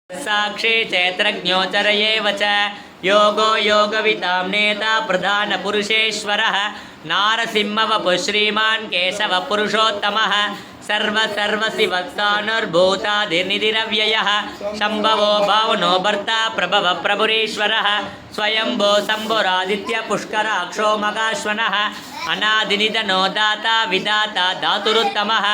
साक्षी चैत्रज्ञोचरयेव च योगो योगवितां नेता प्रधानपुरुषेश्वरः नारसिंहवपुः श्रीमान् केशवपुरुषोत्तमः सर्वशिवस्तानुर्भूतादिनिधिरव्ययः शम्भवो भावनो भर्ता प्रभव प्रभुरीश्वरः स्वयंभो शम्भुरादित्यपुष्कराक्षो मगाश्वनः अनादिनिधनो दाता विधाता धातुरुत्तमः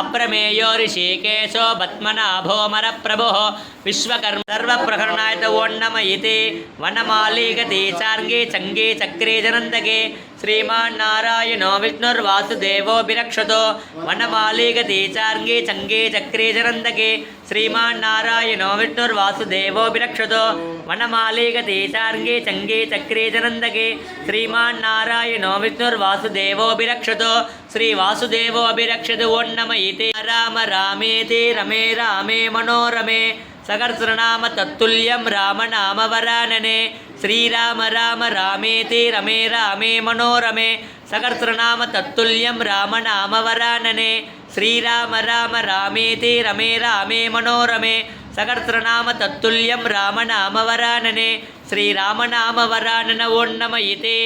अप्रमेयो ऋषिकेशो बत्मनाभो मरप्रभुः विश्वकर्म सर्वप्रकरणाय ओण्णम इति वनमालीगति चार्गे चङ्गे चक्रे जनन्दके श्रीमान्नारायणो विष्णुर्वासुदेवो विरक्षतो वनमालीगति चार्गे चङ्गे चक्रे जनन्दके श्रीमान्नारायणो विष्णुर्वासुदेवो विरक्षतो वनमालीगति चार्गे चङ्गे चक्रे जनन्दके श्रीमान्नारायणो विष्णुर्वासुदेवो विरक्षतो श्रीवासुदेवो अभिरक्षतु ओण्णम इति राम रामेति रमे रामे मनोरमे सकर्षनाम तत्तुल्यं रामनाम वरानने श्रीराम राम रामेति रमे रामे मनोरमे सकर्षनाम तत्तुल्यं रामनाम वरानने श्रीराम राम रामेति रमे रामे मनोरमे सकर्षनाम तत्तुल्यं रामनाम वरानने श्रीरामनाम वरानन ओण्णम इति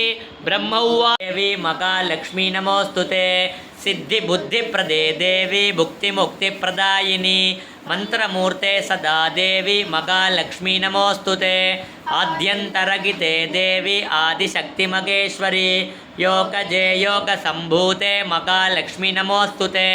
ब्रह्मौवा देवी महालक्ष्मी नमोस्तुते सिद्धिबुद्धिप्रदे देवी भुक्तिमुक्तिप्रदायिनी मंत्रमूर्ते सदा देवी महालक्ष्मी नमोस्तुते आद्यन्तरगिते देवी आदिशक्तिमगेश्वरी योगजे योगसम्भूते महालक्ष्मी नमोस्तुते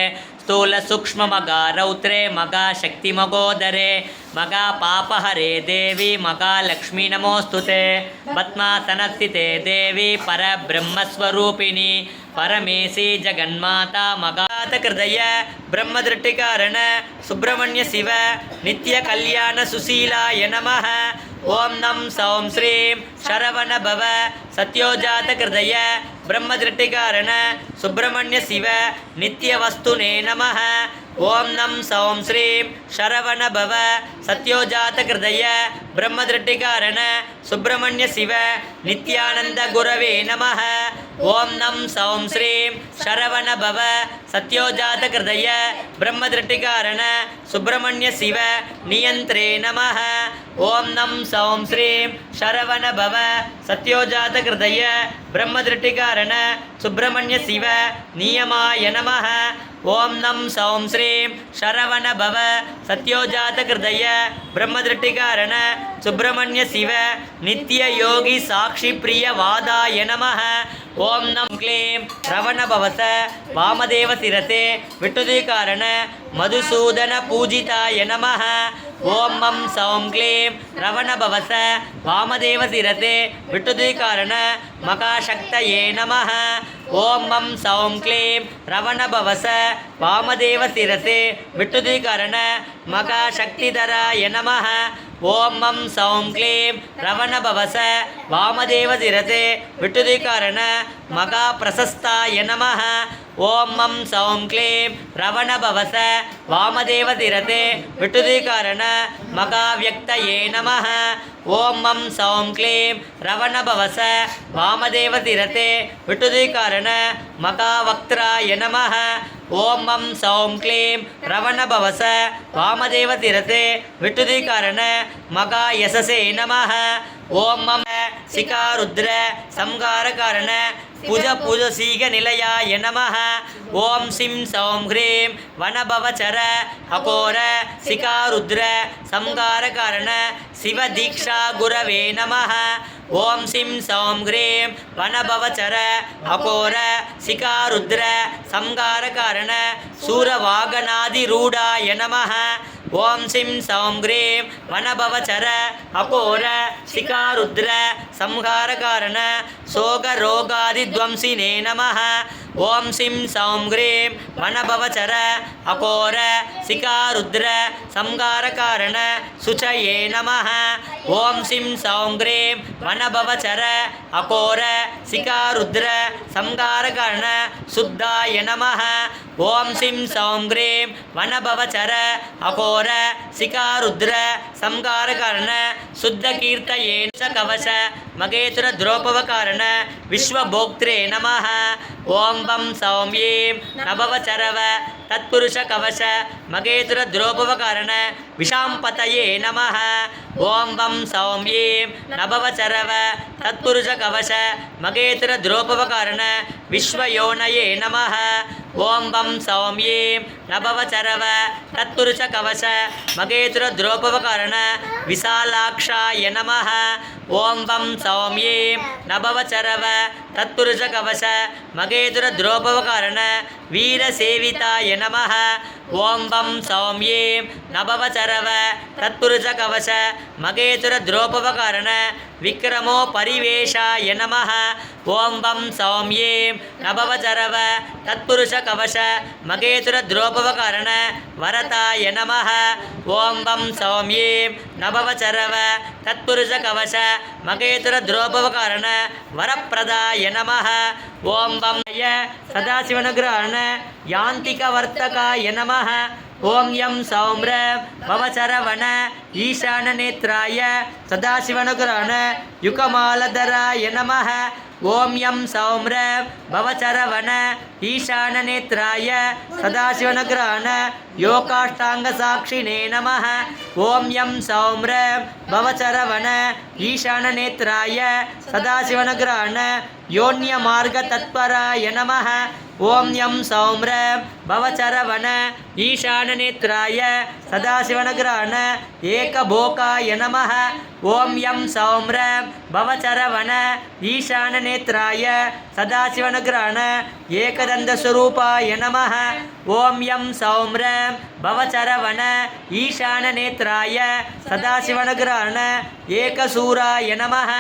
स्थूल सूक्ष्म मगा रौद्रे मगा शक्ति मगोदरे मगा पापहरे देवी महालक्ष्मी नमोस्तुते पद्मासनस्थिते देवी परब्रह्मस्वरूपिणी परमेशी जगन्माता मगातकृदय ब्रह्मदृष्टिकारण सुब्रह्मण्य शिव नित्य कल्याण सुशीलाय नमः ओं नम सौं श्रीं शरवण भव सत्योजातकृदय ब्रह्मदृष्टिकारण सुब्रह्मण्य शिव नित्यवस्तुने नमः ओं नम सौं श्रीं शरवण भव सत्योजातकृदय ब्रह्मदृष्टिकारण सुब्रह्मण्य शिव नित्यानंद गुरवे नमः ओं नम सौं श्रीं शरवण भव सत्योजातकृदय ब्रह्मदृष्टिकारण सुब्रह्मण्य शिव नियंत्रे नमः ओं नम सौं श्रीं शरवण भव सत्योजातकृदय ब्रह्मदृष्टिकारण सुब्रह्मण्य शिव नियमाय नमः ओं नम सौं श्रीं शरवण भव सत्योजातकृदय ब्रह्मदृष्टिकारण सुब्रह्मण्य शिव नित्य योगी साक्षी प्रिय वादाय नमः ओं नम क्लीं रवण भवस वामदेव शिरसे विटुदीकारण मधुसूदन पूजिताय नमः ओं मं सौं क्लीं रवण भवस वामदेव शिरसे विटुदीकारण मकाशक्तये नमः ओं मं सौं क्लीं रवण भवस वामदेव शिरसे विटुदीकारण मकाशक्तिधराय नमः ओं मं सौं क्लीं रवण भवस वामदेव शिरसे विटुदीकारण मकाप्रशस्ताय नमः ओं मं सौं क्लीं रवण भवस वामदेव शिरसे विटुदीकारण मकाव्यक्तये नमः ओं मं सौं क्लीं रवण भवस वामदेव शिरसे विटुदीकारण मकावक्त्राय नमः ओं मं सौं क्लीं रवण भवस वामदेव शिरसे विटुदीकारण मकायशसे नमः ओं मम शिखारुद्र संहारकारण पूज सीग निलयाय नमः ओं सिं सौं ह्रीं वनभवचर अकोर शिखारुद्र संहारकारण शिव दीक्षा गुरवे नमः ओं सिं सौं ह्रीं वनभवचर अकोर शिखारुद्र संहारकारण सूरवागनादिरूढाय नमः ओं सिं सौं ह्रीं वनभवचर अकोर शिखारुद्र संहारकारण शोकरोगादिध्वंसिने नमः ओं सिं सौं ह्रीं वनभवचर अकोर शिखारुद्र संहारकारण शुचये नमः ओं सिं सौं ह्रीं वनभवचर अकोर शिखारुद्र संहारकारण शुद्धाय नमः ओं सिं सौं ह्रीं वनभवचर अकोर शिखारुद्र संहारकारण शुद्धकीर्तये च कवच मगेतुर द्रोपवकारण विश्वभोक्त्रे नमः ஓம் வம் சௌம்யீம் நபவச்சரவ தத்புருஷ கவச மகேதுர துரோபவகாரண விஷாம்பதயே நமः ஓம் வம் சௌம்யீம் நபவச்சரவ தத்புருஷ கவச மகேதுர துரோபவகாரண விஸ்வயோனயே நமः ஓம் வம் சௌம்யீம் நபவச்சரவ தத்புருஷ கவச மகேதுர துரோபவகாரண விசாலாக்ஷாய நமः ஓம் வம் சௌம்யீம் நபவச்சரவ தத்புருஷ கவச மகேதுர துரோபவகாரண வீரசேவிதாய நமः ஓம் வம் சௌம்யீம் நபவச்சரவ தத்புருஷ கவச மகேதுர துரோபவகாரண விக்ரமோ பரிவேஷாய நமः ஓம் வம் சௌம்யீம் நபவச்சரவ தத்புருஷ கவச மகேதுர துரோபவகாரண வரதாய நமः ஓம் வம் சௌம்யீம் நபவச்சரவ தத்புருஷ கவச மகேதுர துரோபவகாரண வரப்பிரதாய நமः ஓம் வம் சதாசிவனுகிரகண யாந்திக வர்த்தகாய நமः ஓம் யம் சௌம்ர பவசரவண ஈசான நேத்ராய சதாசிவனுகிரகண யுகமாலதராய நமः ஓம் யம் சௌம்ர பவசரவண ஈசான நேத்ராய சதாசிவனுகிரகண யோகாஷ்டாங்க சாட்சினே நமः ஓம் யம் சௌம்ர பவசரவண ஈசான நேத்ராய சதாசிவனுகிரகண யோன்ய மார்க தத்பராய நமः ஓம் யம் சௌம்ர பவசரவண ஈசான நேத்ராய சதாசிவனுகிரகண ஏகபோகாய நமः ஓம் யம் சௌம்ர பவசரவண ஈசான நேத்ராய சதாசிவனுகிரகண ஏகதந்தஸ்வரூபாய நமः ஓம் யம் சௌம்ர பவசரவண ஈசான நேத்ராய சதாசிவனுகிரகண ஏகசூராய நமः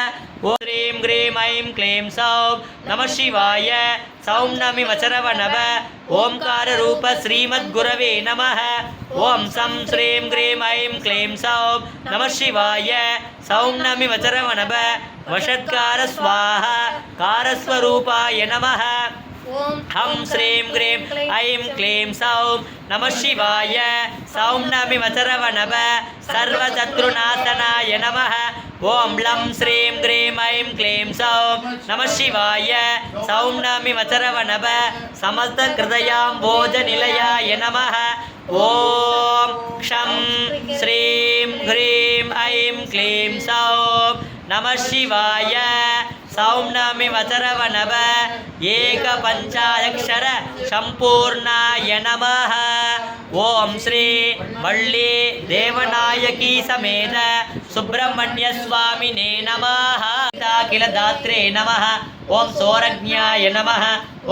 ஓம் ஸ்ரீம் க்ரீம் ஐம் க்ளீம் சௌம் நம சிவாய சௌம்னமி வசரவணவ ஓம்கார ரூப ஸ்ரீமத் குரவே நமः ஓம் சம் ஸ்ரீம் க்ரீம் ஐம் க்ளீம் சௌம் நம சிவாய சௌம்னமி வசரவணவ வஷத்கார ஸ்வாஹா காரஸ்வரூபாய நமः ஹம் ஸ்ரீம் க்ரீம் ஐம் க்ளீம் சௌம் நம சிவாய சௌம்னமி வசரவணவ சர்வசத்ருநாசனாய நமः ஓம் லம் ஸ்ரீம் க்ரீம் ஐம் க்ளீம் சௌம் நம சிவாய சௌம்னமி வசரவணவ சமஸ்த கிருதயாம்போஜ நிலையாய நமः ஓம் ஷம் ஸ்ரீம் க்ரீம் ஐம் க்ளீம் சௌம் நம சிவாய சௌம்னமி வசரவணவ ஏக பஞ்சாயக்ஷர சம்பூர்ணாய நமः ஓம் ஸ்ரீ வள்ளி தேவநாயகி சமேத சுப்பிரமணிய சுவாமினே நமः அகில தாத்ரே நமः ஓம் சோரஜ்ஞாய நமः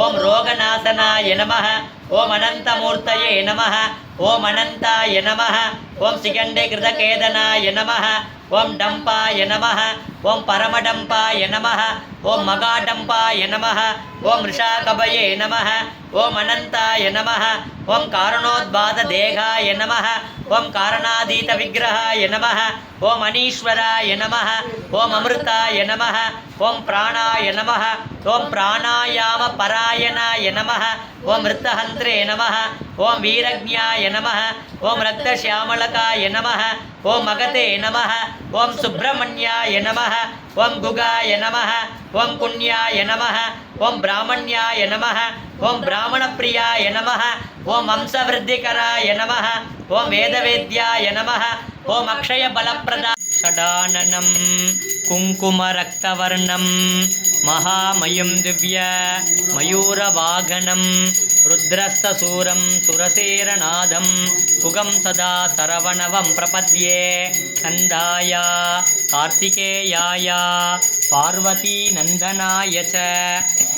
ஓம் ரோகநாசனாய நமः ஓம் அனந்தமூர்த்தயே நமः ஓம் அனந்தாய நமः ஓம் சிகண்டே கிருதகேதனாய நமः ஓம் டம்பாய நமः ஓம் பரமடம்பாய நமः ஓம் மகாடம்பாய நமः ஓம் ரிஷாகபயே நமः ஓம் அனந்தாய நமः ஓம் காரணோத்பாத தேகாய நமः ஓம் காரணாதீத விக்கிரகாய நமः ஓம் அனீஸ்வராய நமः ஓம் அமிர்தாய நமः ஓம் பிராணாய நமः ஓம் பிராணாயாம பராயணாய நமः ஓம் ரித்தஹந்திரே நமः ஓம் வீரஜ்ஞாய நமः ஓம் ரக்தசியாமளகாய நமः ஓம் மகதே நமः ஓம் சுப்பிரமணியாய நமः ஓம் குகாய நமः ஓம் புண்ணியாய நமः ஓம் பிராமணியாய நமः ஓம் பிராமணப்பிரியாய நமः ஓம் வம்சவிருத்திகராய நமः ஓம் வேதவேத்யாய நமः ஓம் அக்ஷயபலப்பிரதா ஷடானனம் குங்குமரக்தவர்ணம் மகாமயம் திவ்ய மயூரவாகனம் ருத்ரஸ்தசூரம் சுரசேரநாதம் புகம் சதா சரவணவம் பிரபத்யே கந்தாய கார்த்திகேயாய பார்வதி நந்தனாய ச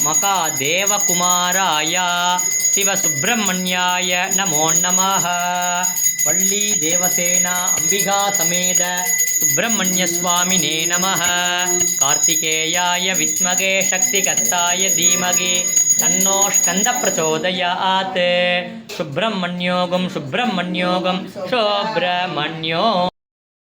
மகாதேவகுமாராய சிவசுப்பிரமணியாய நமோ நமः வள்ளி தேவசேனா அம்பிகா சமேத சுப்பிரமணிய சுவாமினே நமः கார்த்திகேயாய வித்மகே சக்திகர்த்தாய தீமகி தன்னோ ஸ்கந்த பிரச்சோதயாத் சுப்பிரமணியோகம் சுப்பிரமணியோகம் சுப்பிரமணியோ